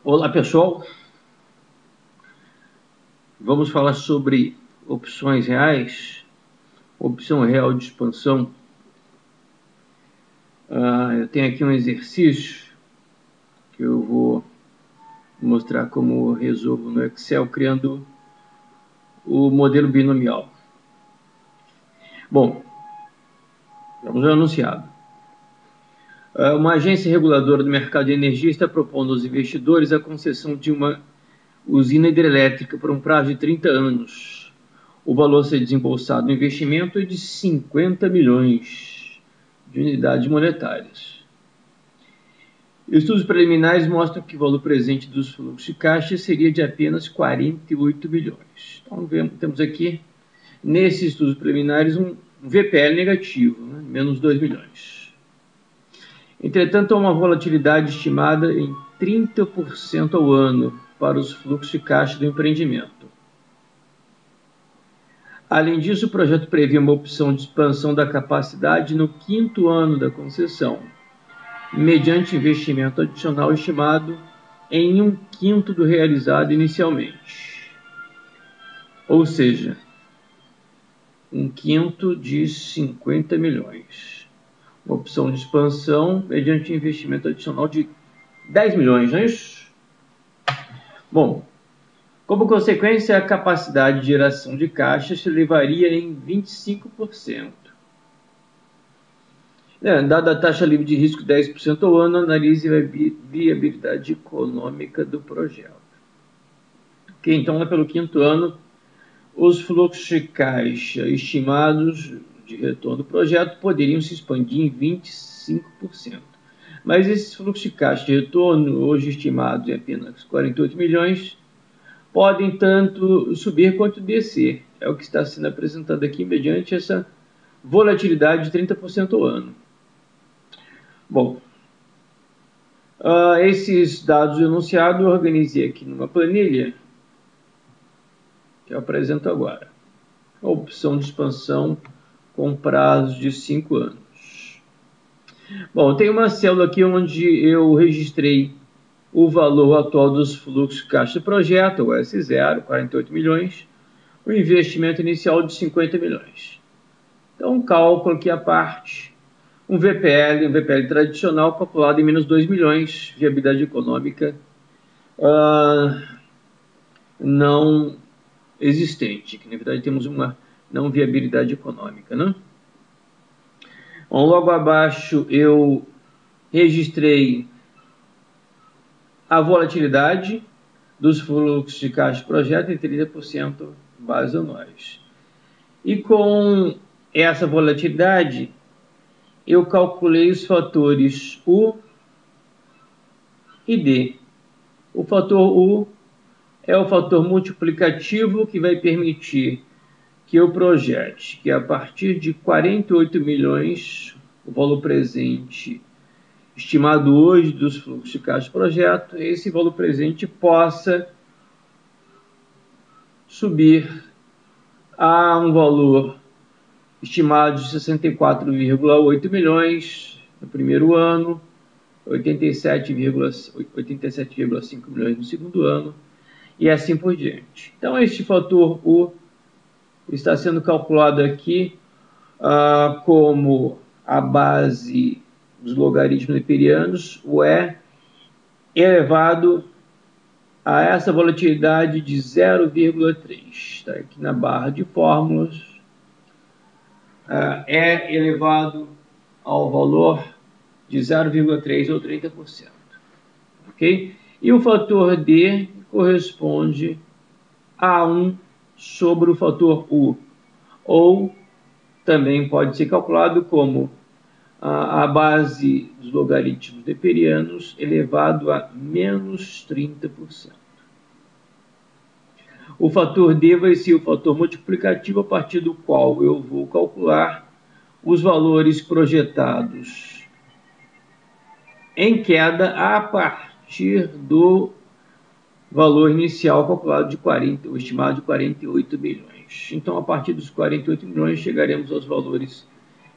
Olá pessoal, vamos falar sobre opções reais, opção real de expansão. Eu tenho aqui um exercício que eu vou mostrar como resolvo no Excel criando o modelo binomial. Bom, vamos ao anunciado. Uma agência reguladora do mercado de energia está propondo aos investidores a concessão de uma usina hidrelétrica por um prazo de 30 anos. O valor a ser desembolsado no investimento é de 50 milhões de unidades monetárias. Estudos preliminares mostram que o valor presente dos fluxos de caixa seria de apenas 48 milhões. Então, temos aqui, nesses estudos preliminares, um VPL negativo, né? Menos 2 milhões. Entretanto, há uma volatilidade estimada em 30% ao ano para os fluxos de caixa do empreendimento. Além disso, o projeto prevê uma opção de expansão da capacidade no 5º ano da concessão, mediante investimento adicional estimado em 1/5 do realizado inicialmente. Ou seja, 1/5 de 50 milhões. Uma opção de expansão mediante investimento adicional de 10 milhões, não é isso? Bom, como consequência, a capacidade de geração de caixa se elevaria em 25%. Dada a taxa livre de risco de 10% ao ano, analise a viabilidade econômica do projeto. Então, pelo 5º ano, os fluxos de caixa estimados de retorno do projeto poderiam se expandir em 25%. Mas esses fluxos de caixa de retorno, hoje estimados em apenas 48 milhões, podem tanto subir quanto descer. É o que está sendo apresentado aqui mediante essa volatilidade de 30% ao ano. Bom, esses dados enunciados eu organizei aqui numa planilha que eu apresento agora. A opção de expansão com prazo de 5 anos. Bom, tem uma célula aqui onde eu registrei o valor atual dos fluxos de caixa do projeto, o S0, 48 milhões, o investimento inicial de 50 milhões. Então, um cálculo aqui à parte, um VPL tradicional calculado em menos 2 milhões, viabilidade econômica não existente, que na verdade temos uma não viabilidade econômica, né? Bom, logo abaixo eu registrei a volatilidade dos fluxos de caixa do projeto em 30% base anuais. E com essa volatilidade, eu calculei os fatores U e D. O fator U é o fator multiplicativo que vai permitir que eu projete que a partir de 48 milhões, o valor presente estimado hoje dos fluxos de caixa do projeto, esse valor presente possa subir a um valor estimado de 64,8 milhões no primeiro ano, 87,5 milhões no segundo ano, e assim por diante. Então, este fator U está sendo calculado aqui como a base dos logaritmos neperianos, o E elevado a essa volatilidade de 0,3. Está aqui na barra de fórmulas. É elevado ao valor de 0,3 ou 30%. Ok? E o fator D corresponde a 1 sobre o fator U, ou também pode ser calculado como a base dos logaritmos neperianos elevado a menos 30%. O fator D vai ser o fator multiplicativo a partir do qual eu vou calcular os valores projetados em queda a partir do valor inicial calculado de 40, o estimado de 48 milhões. Então, a partir dos 48 milhões, chegaremos aos valores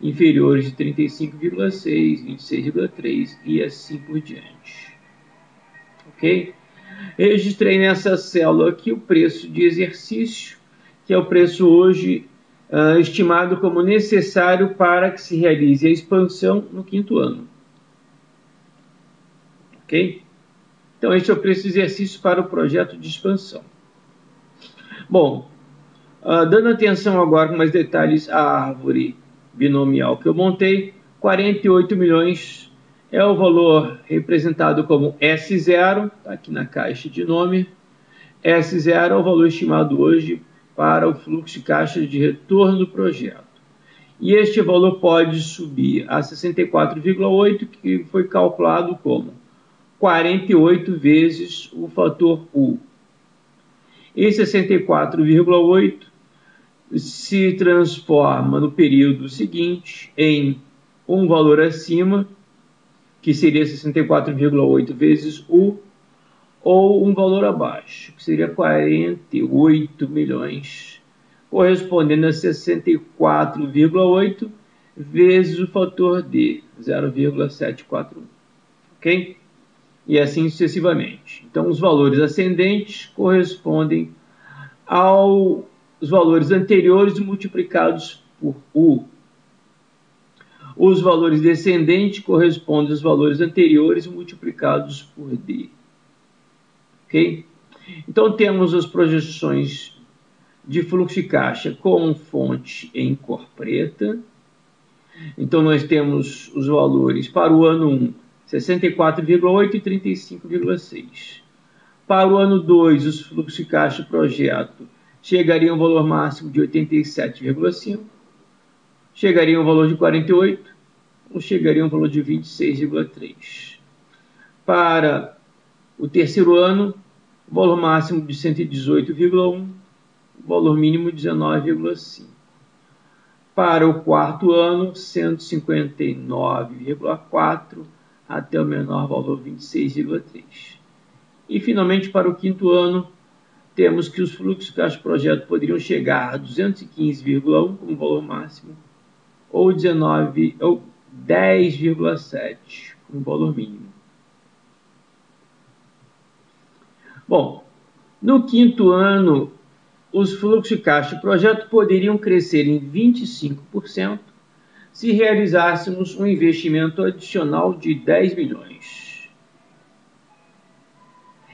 inferiores de 35,6, 26,3 e assim por diante. ok? Registrei nessa célula aqui o preço de exercício, que é o preço hoje estimado como necessário para que se realize a expansão no 5º ano. Ok? Então, este é o preço de exercício para o projeto de expansão. Bom, dando atenção agora com mais detalhes à árvore binomial que eu montei, 48 milhões é o valor representado como S0, tá aqui na caixa de nome. S0 é o valor estimado hoje para o fluxo de caixa de retorno do projeto. E este valor pode subir a 64,8, que foi calculado como 48 vezes o fator U. E 64,8 se transforma no período seguinte em um valor acima, que seria 64,8 vezes U, ou um valor abaixo, que seria 48 milhões, correspondendo a 64,8 vezes o fator D, 0,741, ok? E assim sucessivamente. Então, os valores ascendentes correspondem aos valores anteriores multiplicados por U. Os valores descendentes correspondem aos valores anteriores multiplicados por D. Ok? Então, temos as projeções de fluxo de caixa com fonte em cor preta. Então, nós temos os valores para o ano 1, 64,8 e 35,6. Para o ano 2, os fluxos de caixa projeto chegariam ao valor máximo de 87,5, chegariam ao valor de 48 ou chegariam ao valor de 26,3. Para o terceiro ano, o valor máximo de 118,1, o valor mínimo de 19,5. Para o quarto ano, 159,4 até o menor valor 26,3. E finalmente para o quinto ano, temos que os fluxos de caixa projeto poderiam chegar a 215,1 como valor máximo, ou 10,7 como valor mínimo. Bom, no quinto ano, os fluxos de caixa projeto poderiam crescer em 25% se realizássemos um investimento adicional de 10 milhões.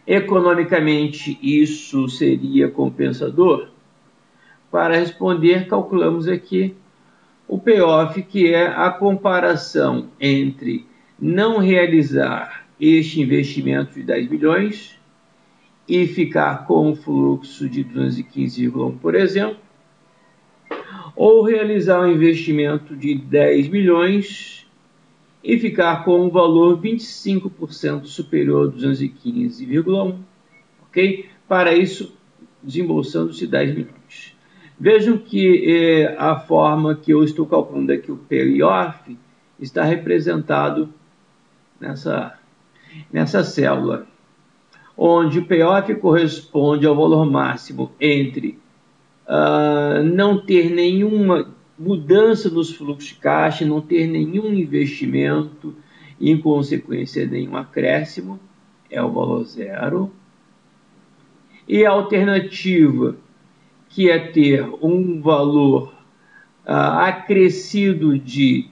Economicamente, isso seria compensador? Para responder, calculamos aqui o payoff, que é a comparação entre não realizar este investimento de 10 milhões e ficar com um fluxo de 215,1, por exemplo, ou realizar um investimento de 10 milhões e ficar com um valor 25% superior a 215,1, ok? Para isso, desembolsando-se 10 milhões. Vejam que a forma que eu estou calculando aqui o payoff está representado nessa célula, onde o payoff corresponde ao valor máximo entre não ter nenhuma mudança nos fluxos de caixa, não ter nenhum investimento e, em consequência, nenhum acréscimo, é o valor zero. E a alternativa, que é ter um valor acrescido de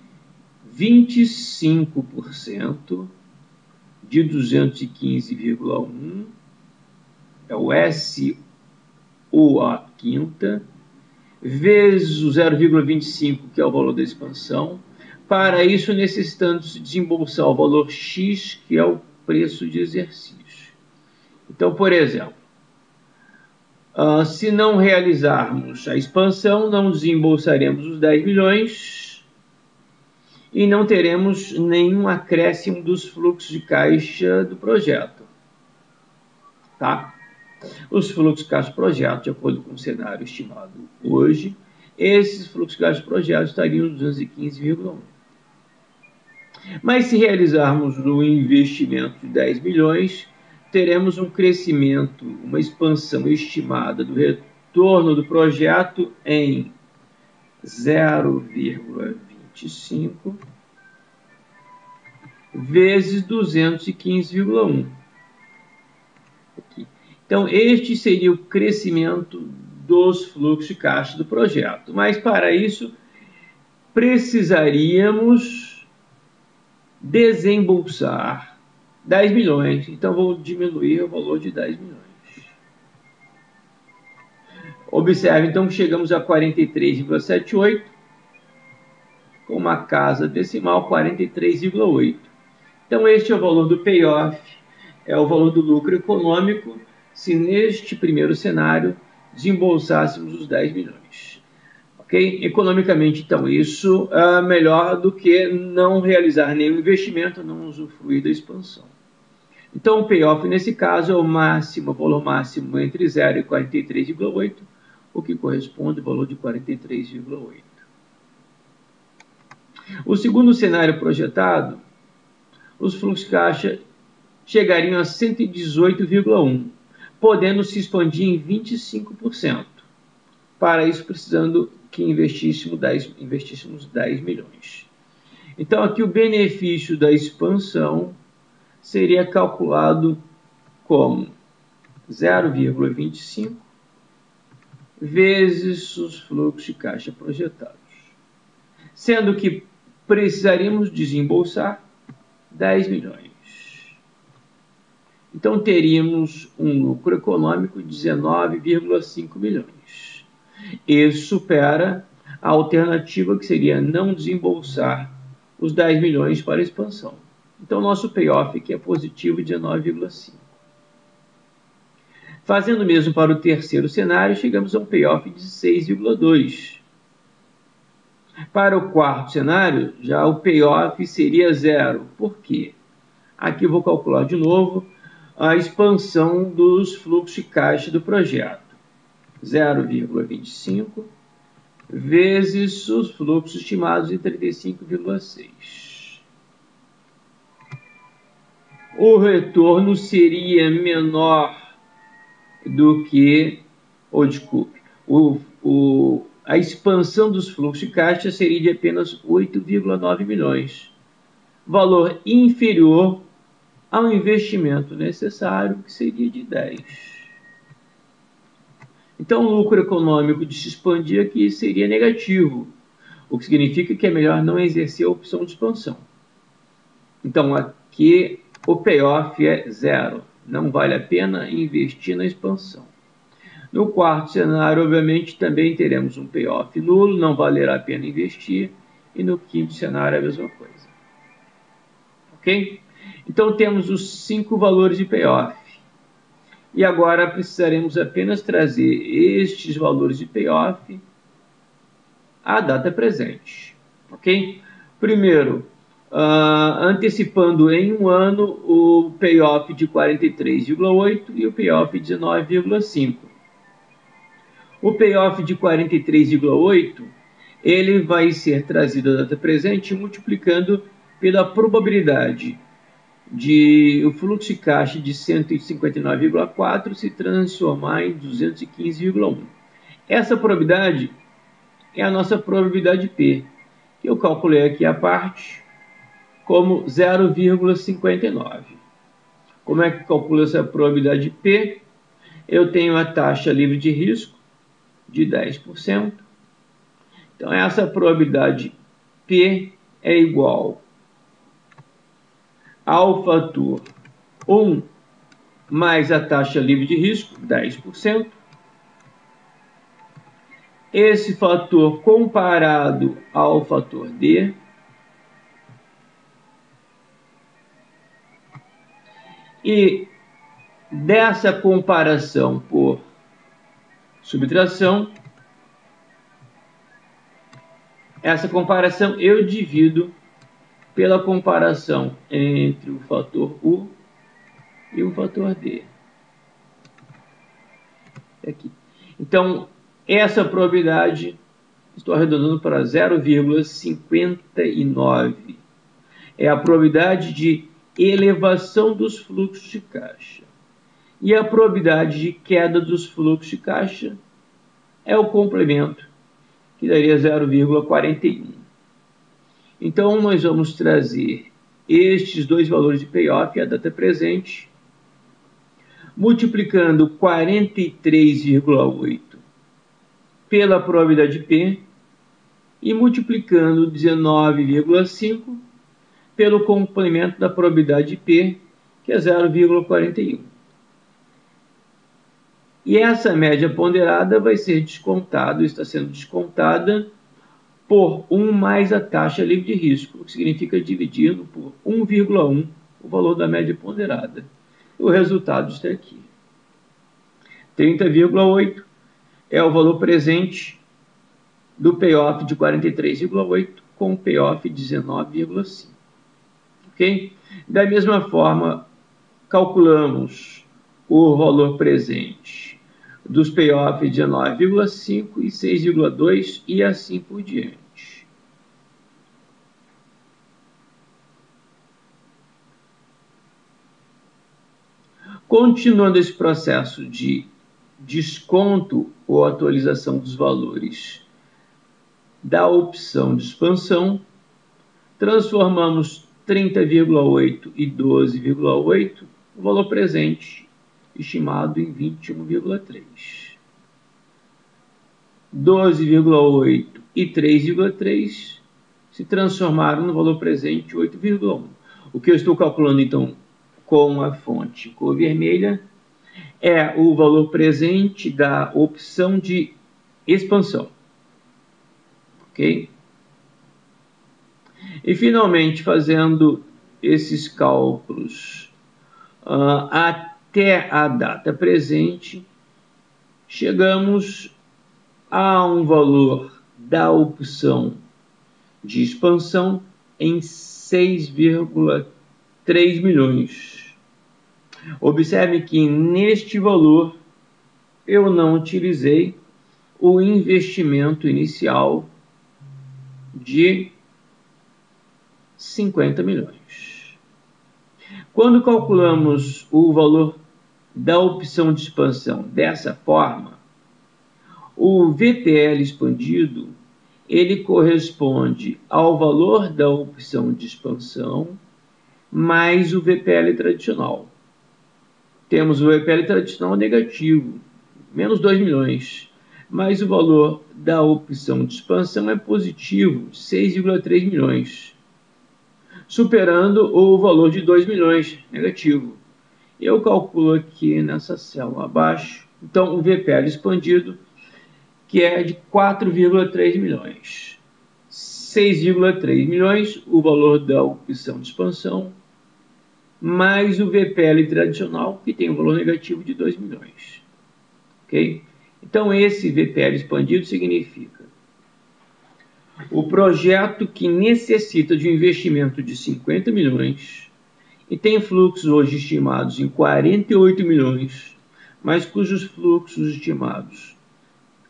25% de 215,1, é o SU à quinta, vezes o 0,25, que é o valor da expansão. Para isso, necessitamos desembolsar o valor X, que é o preço de exercício. Então, por exemplo, se não realizarmos a expansão, não desembolsaremos os 10 milhões e não teremos nenhum acréscimo dos fluxos de caixa do projeto. Tá? Os fluxos de caixa projeto, de acordo com o cenário estimado hoje, esses fluxos de caixa projeto estariam em 215,1. Mas se realizarmos um investimento de 10 milhões, teremos um crescimento, uma expansão estimada do retorno do projeto em 0,25 vezes 215,1. Aqui. Então, este seria o crescimento dos fluxos de caixa do projeto. Mas, para isso, precisaríamos desembolsar 10 milhões. Então, vou diminuir o valor de 10 milhões. Observe, então, que chegamos a 43,78, com uma casa decimal 43,8. Então, este é o valor do payoff, é o valor do lucro econômico, se neste primeiro cenário desembolsássemos os 10 milhões. Ok? Economicamente, então, isso é melhor do que não realizar nenhum investimento, não usufruir da expansão. Então, o payoff, nesse caso, é o máximo, o valor máximo entre 0 e 43,8, o que corresponde ao valor de 43,8. O segundo cenário projetado, os fluxos de caixa chegariam a 118,1, podendo se expandir em 25%. Para isso, precisando que investíssemos 10 milhões. Então, aqui o benefício da expansão seria calculado como 0,25 vezes os fluxos de caixa projetados, sendo que precisaríamos desembolsar 10 milhões. Então, teríamos um lucro econômico de 19,5 milhões. Isso supera a alternativa que seria não desembolsar os 10 milhões para a expansão. Então, nosso payoff aqui é positivo de 19,5. Fazendo o mesmo para o terceiro cenário, chegamos a um payoff de 6,2. Para o quarto cenário, já o payoff seria 0. Por quê? Aqui eu vou calcular de novo a expansão dos fluxos de caixa do projeto. 0,25 vezes os fluxos estimados em 35,6. O retorno seria menor do que, a expansão dos fluxos de caixa seria de apenas 8,9 milhões, valor inferior ao investimento necessário, que seria de 10. Então, o lucro econômico de se expandir aqui seria negativo, o que significa que é melhor não exercer a opção de expansão. Então, aqui o payoff é 0. Não vale a pena investir na expansão. No quarto cenário, obviamente, também teremos um payoff nulo, não valerá a pena investir. E no quinto cenário, a mesma coisa. Ok? Então, temos os 5 valores de payoff. E agora precisaremos apenas trazer estes valores de payoff à data presente. Ok? Primeiro, antecipando em um ano o payoff de 43,8 e o payoff de 19,5. O payoff de 43,8 ele vai ser trazido à data presente multiplicando pela probabilidade de o fluxo de caixa de 159,4 se transformar em 215,1. Essa probabilidade é a nossa probabilidade P, que eu calculei aqui a parte como 0,59. Como é que calcula essa probabilidade P? Eu tenho a taxa livre de risco de 10%. Então, essa probabilidade P é igual ao fator 1 mais a taxa livre de risco, 10%. Esse fator comparado ao fator D, e dessa comparação por subtração, essa comparação eu divido pela comparação entre o fator U e o fator D. Aqui. Então, essa probabilidade, estou arredondando para 0,59. É a probabilidade de elevação dos fluxos de caixa. E a probabilidade de queda dos fluxos de caixa é o complemento, que daria 0,41. Então, nós vamos trazer estes dois valores de payoff à data presente, multiplicando 43,8 pela probabilidade P e multiplicando 19,5 pelo complemento da probabilidade P, que é 0,41. E essa média ponderada vai ser descontada, está sendo descontada por 1 mais a taxa livre de risco, o que significa dividindo por 1,1 o valor da média ponderada. O resultado está aqui. 30,8 é o valor presente do payoff de 43,8 com o payoff de 19,5. Ok? Da mesma forma, calculamos o valor presente dos payoffs de 19,5 e 6,2 e assim por diante. Continuando esse processo de desconto ou atualização dos valores da opção de expansão, transformamos 30,8 e 12,8, o valor presente estimado em 21,3. 12,8 e 3,3 se transformaram no valor presente 8,1. O que eu estou calculando, então, com a fonte cor vermelha é o valor presente da opção de expansão. Ok? E, finalmente, fazendo esses cálculos até a data presente, chegamos a um valor da opção de expansão em 6,3 milhões. Observe que neste valor eu não utilizei o investimento inicial de 50 milhões. Quando calculamos o valor da opção de expansão dessa forma, o VPL expandido ele corresponde ao valor da opção de expansão mais o VPL tradicional. Temos o VPL tradicional negativo, menos 2 milhões, mas o valor da opção de expansão é positivo, 6,3 milhões, superando o valor de 2 milhões, negativo. Eu calculo aqui nessa célula abaixo, então o VPL expandido, que é de 4,3 milhões. 6,3 milhões, o valor da opção de expansão, mais o VPL tradicional, que tem um valor negativo de 2 milhões. Ok? Então, esse VPL expandido significa o projeto que necessita de um investimento de 50 milhões e tem fluxos hoje estimados em 48 milhões, mas cujos fluxos estimados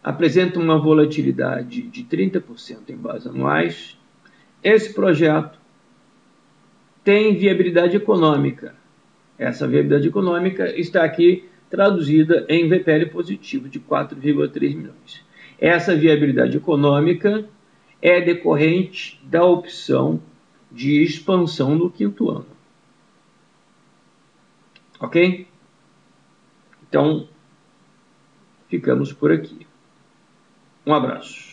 apresentam uma volatilidade de 30% em bases anuais. Esse projeto tem viabilidade econômica. Essa viabilidade econômica está aqui traduzida em VPL positivo de 4,3 milhões. Essa viabilidade econômica é decorrente da opção de expansão no quinto ano. Ok? Então, ficamos por aqui. Um abraço.